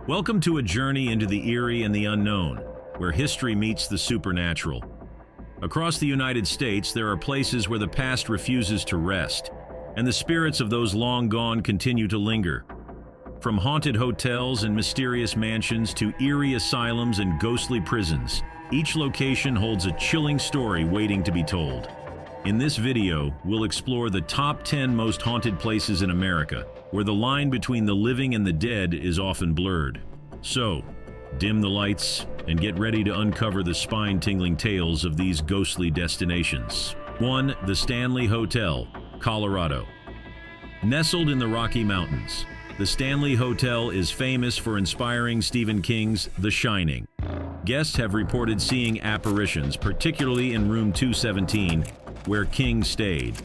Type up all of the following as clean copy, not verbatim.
Welcome to a journey into the eerie and the unknown, where history meets the supernatural. Across the United States, there are places where the past refuses to rest, and the spirits of those long gone continue to linger. From haunted hotels and mysterious mansions to eerie asylums and ghostly prisons, each location holds a chilling story waiting to be told. In this video, we'll explore the top 10 most haunted places in America, where the line between the living and the dead is often blurred. So, dim the lights and get ready to uncover the spine-tingling tales of these ghostly destinations. 1. The Stanley Hotel, Colorado. Nestled in the Rocky Mountains, the Stanley Hotel is famous for inspiring Stephen King's The Shining. Guests have reported seeing apparitions, particularly in room 217, where King stayed.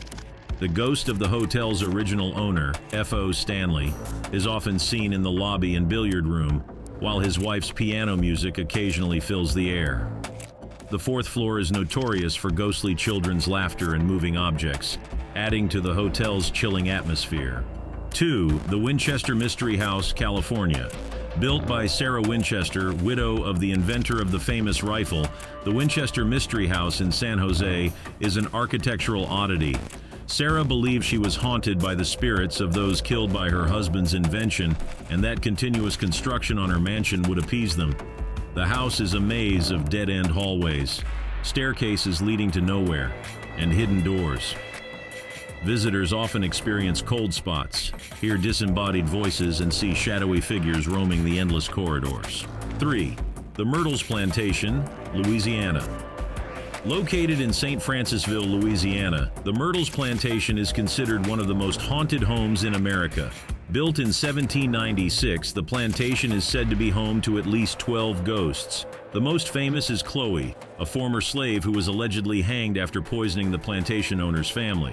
The ghost of the hotel's original owner, F.O. Stanley, is often seen in the lobby and billiard room, while his wife's piano music occasionally fills the air. The fourth floor is notorious for ghostly children's laughter and moving objects, adding to the hotel's chilling atmosphere. 2. The Winchester Mystery House, California. Built by Sarah Winchester, widow of the inventor of the famous rifle, the Winchester Mystery House in San Jose is an architectural oddity. Sarah believed she was haunted by the spirits of those killed by her husband's invention, and that continuous construction on her mansion would appease them. The house is a maze of dead-end hallways, staircases leading to nowhere, and hidden doors. Visitors often experience cold spots, hear disembodied voices, and see shadowy figures roaming the endless corridors. 3. The Myrtles Plantation, Louisiana. Located in St. Francisville, Louisiana, the Myrtles Plantation is considered one of the most haunted homes in America. Built in 1796, the plantation is said to be home to at least 12 ghosts. The most famous is Chloe, a former slave who was allegedly hanged after poisoning the plantation owner's family.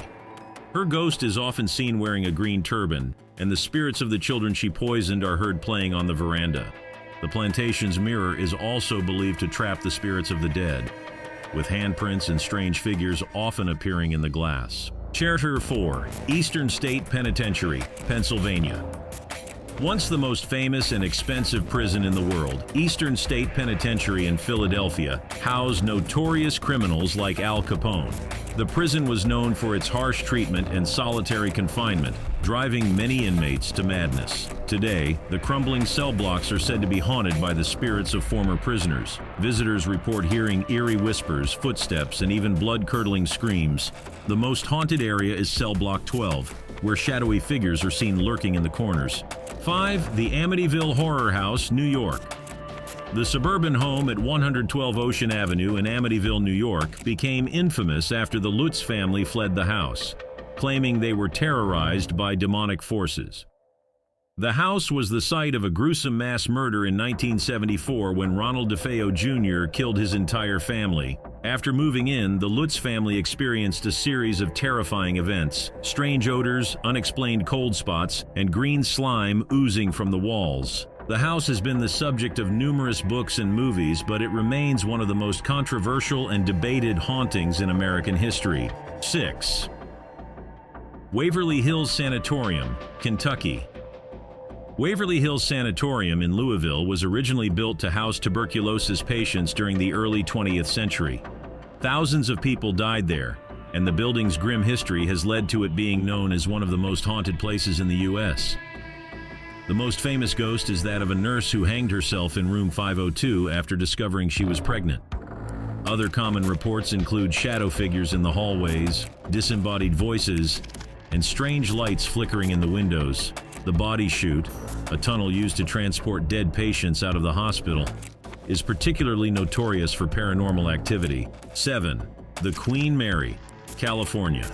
Her ghost is often seen wearing a green turban, and the spirits of the children she poisoned are heard playing on the veranda. The plantation's mirror is also believed to trap the spirits of the dead, with handprints and strange figures often appearing in the glass. Chapter 4. Eastern State Penitentiary, Pennsylvania. Once the most famous and expensive prison in the world, Eastern State Penitentiary in Philadelphia housed notorious criminals like Al Capone. The prison was known for its harsh treatment and solitary confinement, driving many inmates to madness. Today, the crumbling cell blocks are said to be haunted by the spirits of former prisoners. Visitors report hearing eerie whispers, footsteps, and even blood-curdling screams. The most haunted area is cell block 12, where shadowy figures are seen lurking in the corners. 5. The Amityville Horror House, New York. The suburban home at 112 Ocean Avenue in Amityville, New York, became infamous after the Lutz family fled the house, claiming they were terrorized by demonic forces. The house was the site of a gruesome mass murder in 1974 when Ronald DeFeo Jr. killed his entire family. After moving in, the Lutz family experienced a series of terrifying events: strange odors, unexplained cold spots, and green slime oozing from the walls. The house has been the subject of numerous books and movies, but it remains one of the most controversial and debated hauntings in American history. 6. Waverly Hills Sanatorium, Kentucky. Waverly Hills Sanatorium in Louisville was originally built to house tuberculosis patients during the early 20th century. Thousands of people died there, and the building's grim history has led to it being known as one of the most haunted places in the U.S. The most famous ghost is that of a nurse who hanged herself in room 502 after discovering she was pregnant. Other common reports include shadow figures in the hallways, disembodied voices, and strange lights flickering in the windows. The body chute, a tunnel used to transport dead patients out of the hospital, is particularly notorious for paranormal activity. 7. The Queen Mary, California.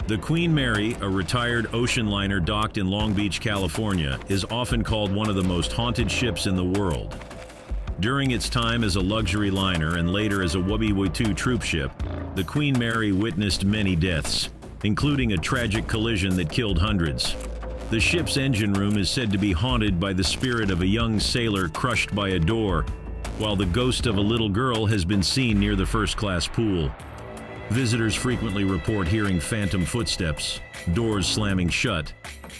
The Queen Mary, a retired ocean liner docked in Long Beach, California, is often called one of the most haunted ships in the world. During its time as a luxury liner and later as a WW-2 troop ship, the Queen Mary witnessed many deaths, including a tragic collision that killed hundreds. The ship's engine room is said to be haunted by the spirit of a young sailor crushed by a door, while the ghost of a little girl has been seen near the first-class pool. Visitors frequently report hearing phantom footsteps, doors slamming shut,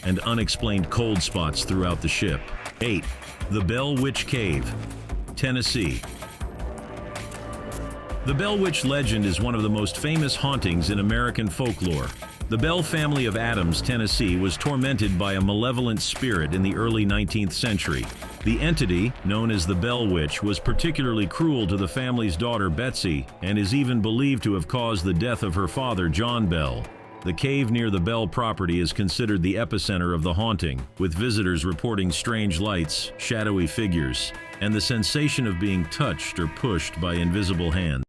and unexplained cold spots throughout the ship. 8. The Bell Witch Cave, Tennessee. The Bell Witch legend is one of the most famous hauntings in American folklore. The Bell family of Adams, Tennessee, was tormented by a malevolent spirit in the early 19th century. The entity, known as the Bell Witch, was particularly cruel to the family's daughter Betsy and is even believed to have caused the death of her father, John Bell. The cave near the Bell property is considered the epicenter of the haunting, with visitors reporting strange lights, shadowy figures, and the sensation of being touched or pushed by invisible hands.